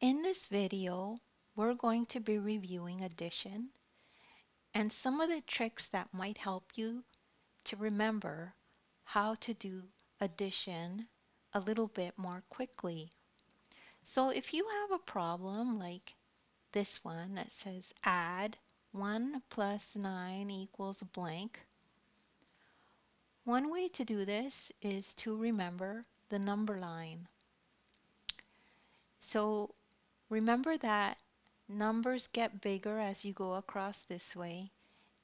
In this video, we're going to be reviewing addition and some of the tricks that might help you to remember how to do addition a little bit more quickly. So if you have a problem like this one that says add 1 plus 9 equals blank, one way to do this is to remember the number line. So remember that numbers get bigger as you go across this way,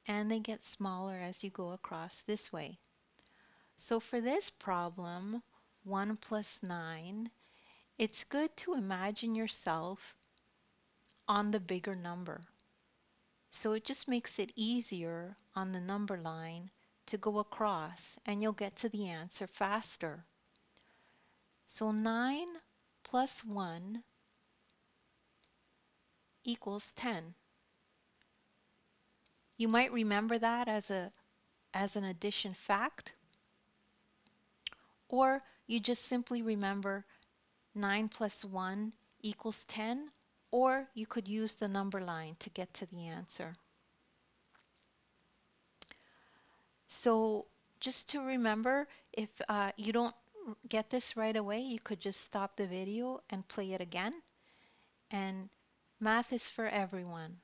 and they get smaller as you go across this way. So for this problem, 1 plus 9, it's good to imagine yourself on the bigger number. So it just makes it easier on the number line to go across, and you'll get to the answer faster. So 9 plus 1 equals 10. You might remember that as an addition fact, or you just simply remember 9 plus 1 equals 10, or you could use the number line to get to the answer. So just to remember, if you don't get this right away, you could just stop the video and play it again. And math is for everyone.